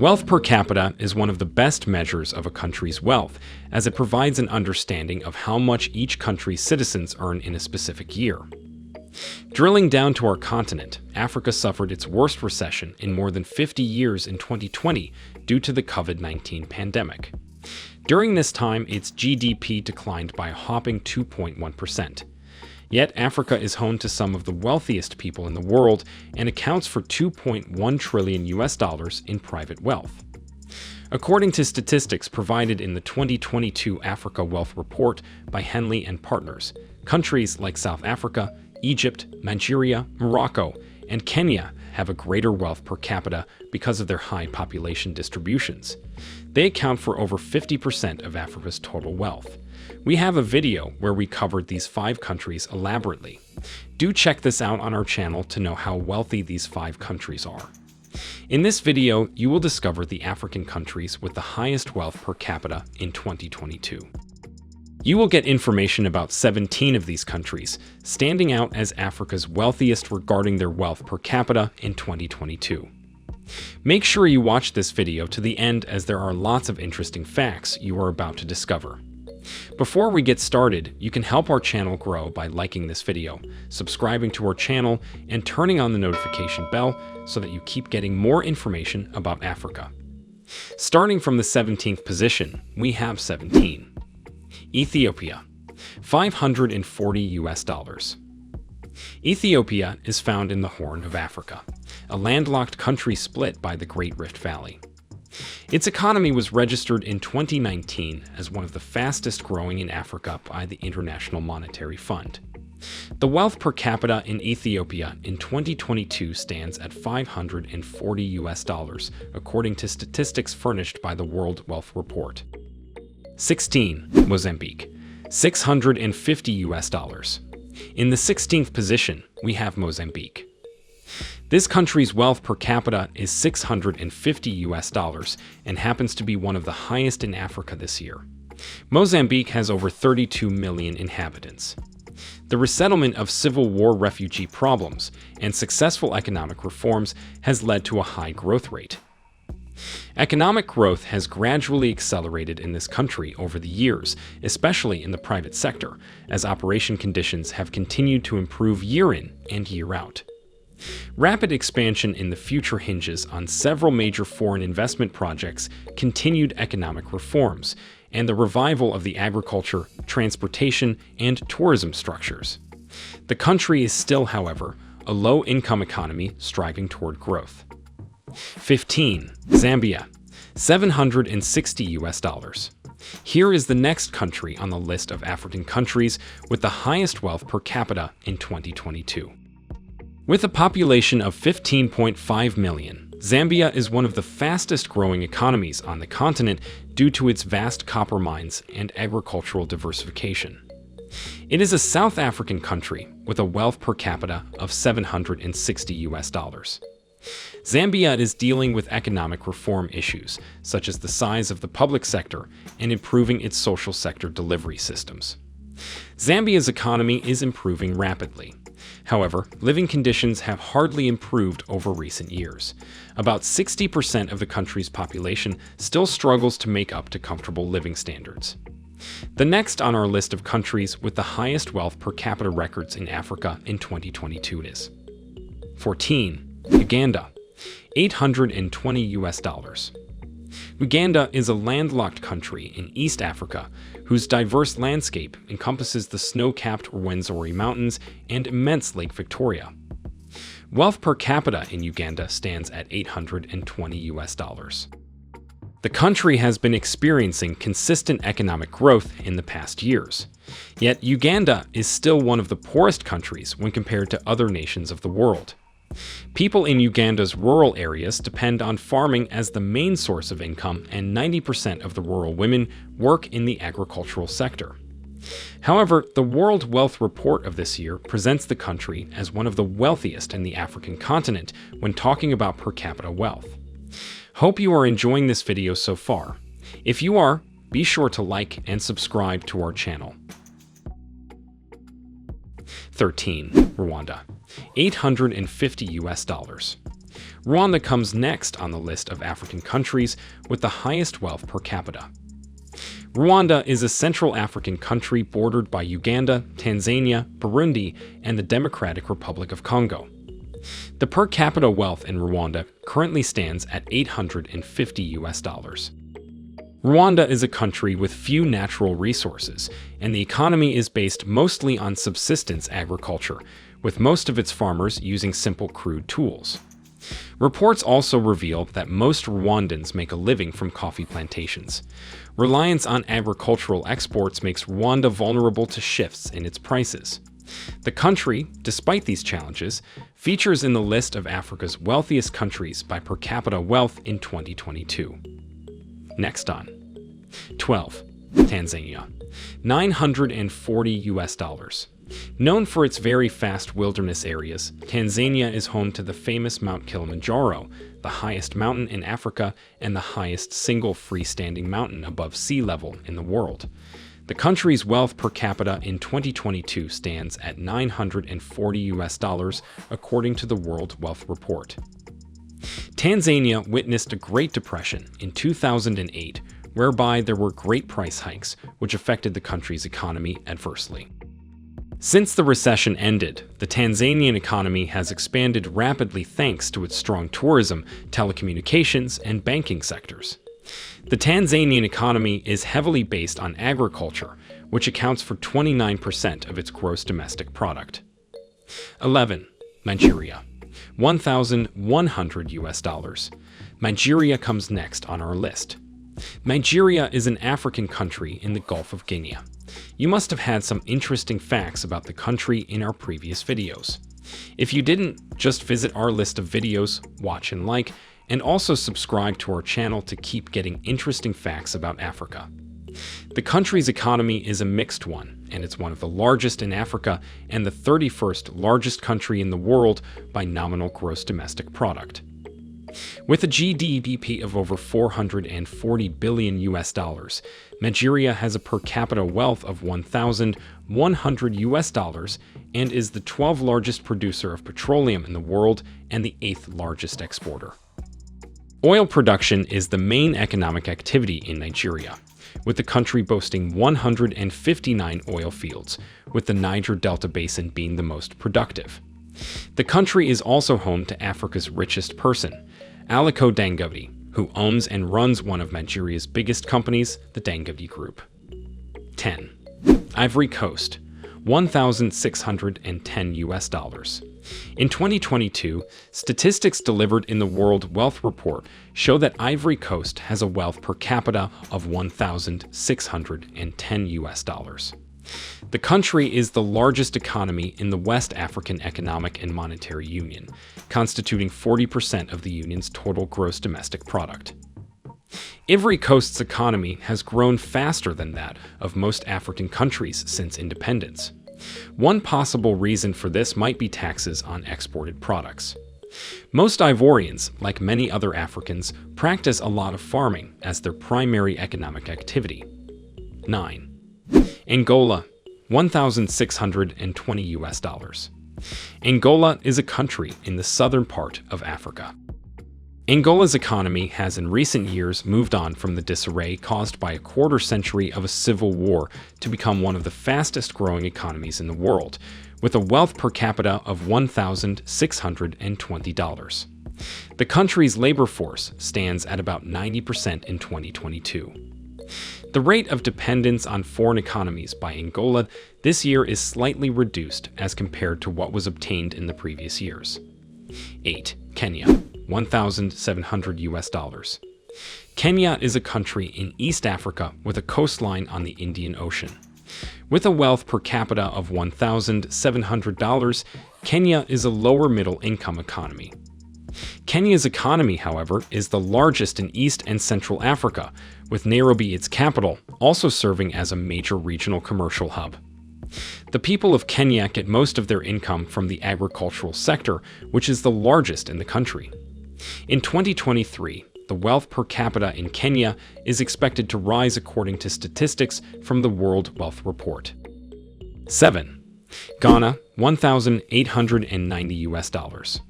Wealth per capita is one of the best measures of a country's wealth, as it provides an understanding of how much each country's citizens earn in a specific year. Drilling down to our continent, Africa suffered its worst recession in more than 50 years in 2020 due to the COVID-19 pandemic. During this time, its GDP declined by a whopping 2.1%. Yet Africa is home to some of the wealthiest people in the world and accounts for $2.1 trillion in private wealth. According to statistics provided in the 2022 Africa Wealth Report by Henley and Partners, countries like South Africa, Egypt, Nigeria, Morocco, and Kenya have a greater wealth per capita because of their high population distributions. They account for over 50% of Africa's total wealth. We have a video where we covered these 5 countries elaborately. Do check this out on our channel to know how wealthy these 5 countries are. In this video, you will discover the African countries with the highest wealth per capita in 2022. You will get information about 17 of these countries, standing out as Africa's wealthiest regarding their wealth per capita in 2022. Make sure you watch this video to the end, as there are lots of interesting facts you are about to discover. Before we get started, you can help our channel grow by liking this video, subscribing to our channel, and turning on the notification bell so that you keep getting more information about Africa. Starting from the 17th position, we have 17. Ethiopia, $540. Ethiopia is found in the Horn of Africa, a landlocked country split by the Great Rift Valley. Its economy was registered in 2019 as one of the fastest growing in Africa by the International Monetary Fund. The wealth per capita in Ethiopia in 2022 stands at $540, according to statistics furnished by the World Wealth Report. 16. Mozambique, $650. In the 16th position, we have Mozambique. This country's wealth per capita is $650 and happens to be one of the highest in Africa this year. Mozambique has over 32 million inhabitants. The resettlement of Civil War refugee problems and successful economic reforms has led to a high growth rate. Economic growth has gradually accelerated in this country over the years, especially in the private sector, as operation conditions have continued to improve year in and year out. Rapid expansion in the future hinges on several major foreign investment projects, continued economic reforms, and the revival of the agriculture, transportation, and tourism structures. The country is still, however, a low-income economy striving toward growth. 15. Zambia, $760. Here is the next country on the list of African countries with the highest wealth per capita in 2022. With a population of 15.5 million, Zambia is one of the fastest growing economies on the continent due to its vast copper mines and agricultural diversification. It is a South African country with a wealth per capita of $760. Zambia is dealing with economic reform issues, such as the size of the public sector and improving its social sector delivery systems. Zambia's economy is improving rapidly. However, living conditions have hardly improved over recent years. About 60% of the country's population still struggles to make up to comfortable living standards. The next on our list of countries with the highest wealth per capita records in Africa in 2022 is 14. Uganda, $820. Uganda is a landlocked country in East Africa whose diverse landscape encompasses the snow-capped Rwenzori Mountains and immense Lake Victoria. Wealth per capita in Uganda stands at $820. The country has been experiencing consistent economic growth in the past years. Yet Uganda is still one of the poorest countries when compared to other nations of the world. People in Uganda's rural areas depend on farming as the main source of income, and 90% of the rural women work in the agricultural sector. However, the World Wealth Report of this year presents the country as one of the wealthiest in the African continent when talking about per capita wealth. Hope you are enjoying this video so far. If you are, be sure to like and subscribe to our channel. 13. Rwanda, $850. Rwanda comes next on the list of African countries with the highest wealth per capita. Rwanda is a Central African country bordered by Uganda, Tanzania, Burundi, and the Democratic Republic of Congo. The per capita wealth in Rwanda currently stands at $850. Rwanda is a country with few natural resources, and the economy is based mostly on subsistence agriculture, with most of its farmers using simple crude tools. Reports also reveal that most Rwandans make a living from coffee plantations. Reliance on agricultural exports makes Rwanda vulnerable to shifts in its prices. The country, despite these challenges, features in the list of Africa's wealthiest countries by per capita wealth in 2022. Next on 12. Tanzania, $940. Known for its very vast wilderness areas, Tanzania is home to the famous Mount Kilimanjaro, the highest mountain in Africa and the highest single freestanding mountain above sea level in the world. The country's wealth per capita in 2022 stands at $940 according to the World Wealth Report. Tanzania witnessed a Great Depression in 2008, whereby there were great price hikes, which affected the country's economy adversely. Since the recession ended, the Tanzanian economy has expanded rapidly thanks to its strong tourism, telecommunications, and banking sectors. The Tanzanian economy is heavily based on agriculture, which accounts for 29% of its gross domestic product. 11. Nigeria, $1,100. Nigeria comes next on our list. Nigeria is an African country in the Gulf of Guinea. You must have had some interesting facts about the country in our previous videos. If you didn't, just visit our list of videos, watch and like, and also subscribe to our channel to keep getting interesting facts about Africa. The country's economy is a mixed one, and it's one of the largest in Africa and the 31st largest country in the world by nominal gross domestic product. With a GDP of over $440 billion, Nigeria has a per capita wealth of $1,100 and is the 12th largest producer of petroleum in the world and the 8th largest exporter. Oil production is the main economic activity in Nigeria, with the country boasting 159 oil fields, with the Niger Delta Basin being the most productive. The country is also home to Africa's richest person, Aliko Dangote, who owns and runs one of Nigeria's biggest companies, the Dangote Group. 10. Ivory Coast, $1,610. In 2022, statistics delivered in the World Wealth Report show that Ivory Coast has a wealth per capita of $1,610. The country is the largest economy in the West African Economic and Monetary Union, constituting 40% of the union's total gross domestic product. Ivory Coast's economy has grown faster than that of most African countries since independence. One possible reason for this might be taxes on exported products. Most Ivorians, like many other Africans, practice a lot of farming as their primary economic activity. 9. Angola, $1,620. Angola is a country in the southern part of Africa. Angola's economy has in recent years moved on from the disarray caused by a quarter century of a civil war to become one of the fastest growing economies in the world, with a wealth per capita of $1,620. The country's labor force stands at about 90% in 2022. The rate of dependence on foreign economies by Angola this year is slightly reduced as compared to what was obtained in the previous years. 8. Kenya, $1,700. Kenya is a country in East Africa with a coastline on the Indian Ocean. With a wealth per capita of $1,700, Kenya is a lower middle income economy. Kenya's economy, however, is the largest in East and Central Africa, with Nairobi, its capital, also serving as a major regional commercial hub. The people of Kenya get most of their income from the agricultural sector, which is the largest in the country. In 2023, the wealth per capita in Kenya is expected to rise according to statistics from the World Wealth Report. 7. Ghana, $1,890.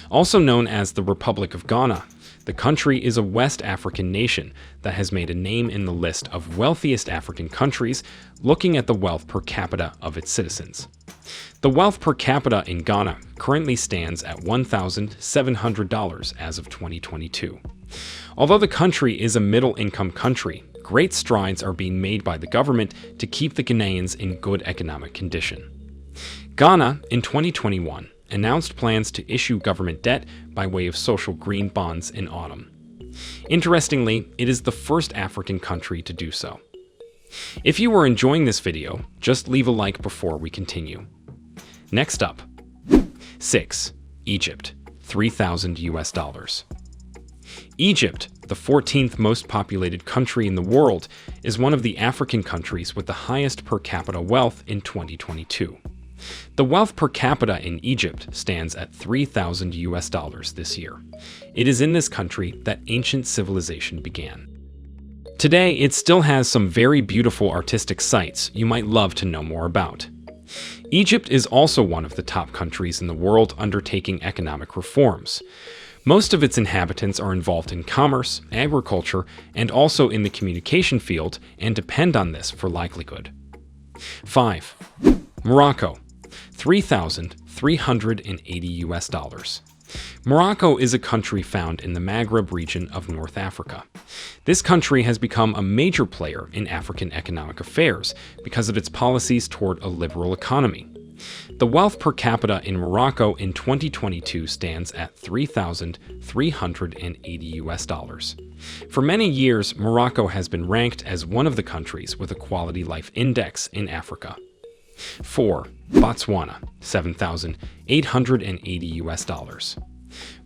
Also known as the Republic of Ghana, the country is a West African nation that has made a name in the list of wealthiest African countries looking at the wealth per capita of its citizens. The wealth per capita in Ghana currently stands at $1,700 as of 2022. Although the country is a middle-income country, great strides are being made by the government to keep the Ghanaians in good economic condition. Ghana, in 2021, announced plans to issue government debt by way of social green bonds in autumn. Interestingly, it is the first African country to do so. If you are enjoying this video, just leave a like before we continue. Next up, 6. Egypt, $3,000. Egypt, the 14th most populated country in the world, is one of the African countries with the highest per capita wealth in 2022. The wealth per capita in Egypt stands at $3,000 this year. It is in this country that ancient civilization began. Today, it still has some very beautiful artistic sites you might love to know more about. Egypt is also one of the top countries in the world undertaking economic reforms. Most of its inhabitants are involved in commerce, agriculture, and also in the communication field and depend on this for livelihood. 5. Morocco, $3,380. Morocco is a country found in the Maghreb region of North Africa. This country has become a major player in African economic affairs because of its policies toward a liberal economy. The wealth per capita in Morocco in 2022 stands at $3,380. For many years, Morocco has been ranked as one of the countries with a quality life index in Africa. 4. Botswana, $7,880.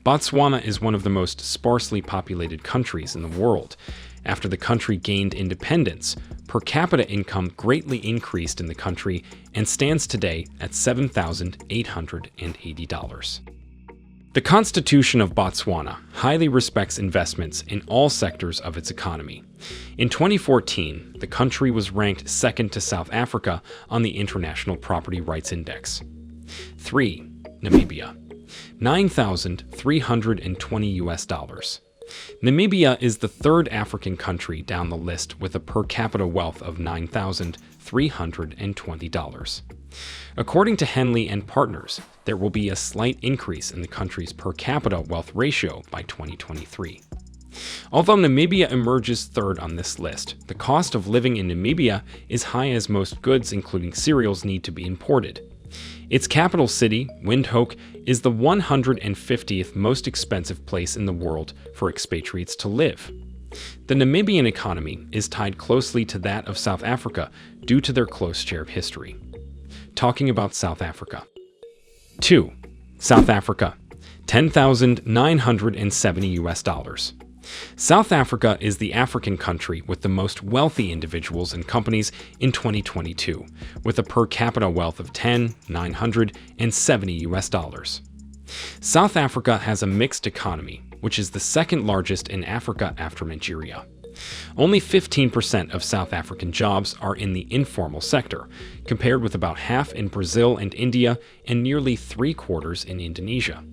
Botswana is one of the most sparsely populated countries in the world. After the country gained independence, per capita income greatly increased in the country and stands today at $7,880. The Constitution of Botswana highly respects investments in all sectors of its economy. In 2014, the country was ranked second to South Africa on the International Property Rights Index. 3. Namibia, $9,320. Namibia is the third African country down the list with a per capita wealth of $9,320. According to Henley and Partners, there will be a slight increase in the country's per capita wealth ratio by 2023. Although Namibia emerges third on this list, the cost of living in Namibia is high as most goods, including cereals, need to be imported. Its capital city, Windhoek, is the 150th most expensive place in the world for expatriates to live. The Namibian economy is tied closely to that of South Africa due to their close shared history. Talking about South Africa. 2. South Africa, $10,970. South Africa is the African country with the most wealthy individuals and companies in 2022, with a per capita wealth of $10,970. South Africa has a mixed economy, which is the second largest in Africa after Nigeria. Only 15% of South African jobs are in the informal sector, compared with about half in Brazil and India and nearly 3/4 in Indonesia.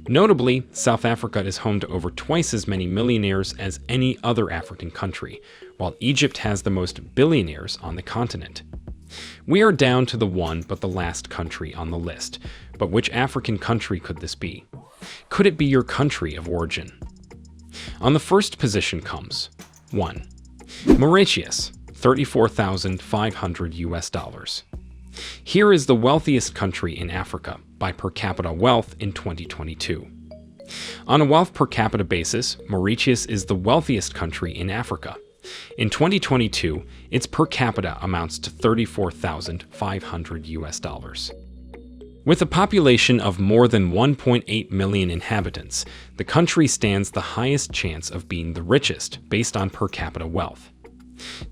Notably, South Africa is home to over twice as many millionaires as any other African country, while Egypt has the most billionaires on the continent. We are down to the one but the last country on the list, but which African country could this be? Could it be your country of origin? On the first position comes 1. Mauritius, $34,500. Here is the wealthiest country in Africa by per capita wealth in 2022. On a wealth per capita basis, Mauritius is the wealthiest country in Africa. In 2022, its per capita amounts to $34,500. With a population of more than 1.8 million inhabitants, the country stands the highest chance of being the richest based on per capita wealth.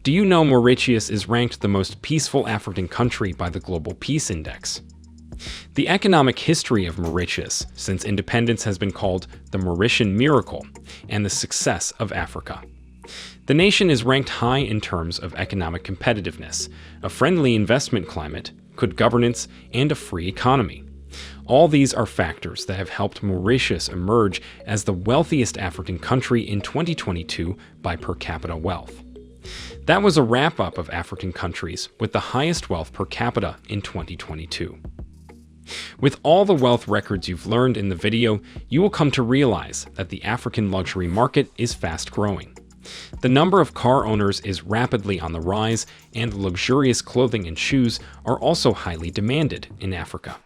Do you know Mauritius is ranked the most peaceful African country by the Global Peace Index? The economic history of Mauritius since independence has been called the Mauritian Miracle and the success of Africa. The nation is ranked high in terms of economic competitiveness, a friendly investment climate, good governance, and a free economy. All these are factors that have helped Mauritius emerge as the wealthiest African country in 2022 by per capita wealth. That was a wrap-up of African countries with the highest wealth per capita in 2022. With all the wealth records you've learned in the video, you will come to realize that the African luxury market is fast growing. The number of car owners is rapidly on the rise, and luxurious clothing and shoes are also highly demanded in Africa.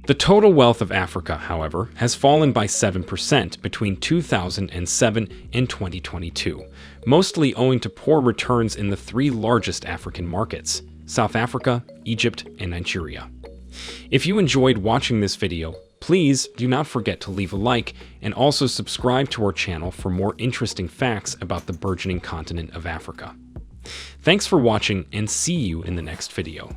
The total wealth of Africa, however, has fallen by 7% between 2007 and 2022, mostly owing to poor returns in the three largest African markets: South Africa, Egypt, and Nigeria. If you enjoyed watching this video, please do not forget to leave a like and also subscribe to our channel for more interesting facts about the burgeoning continent of Africa. Thanks for watching, and see you in the next video.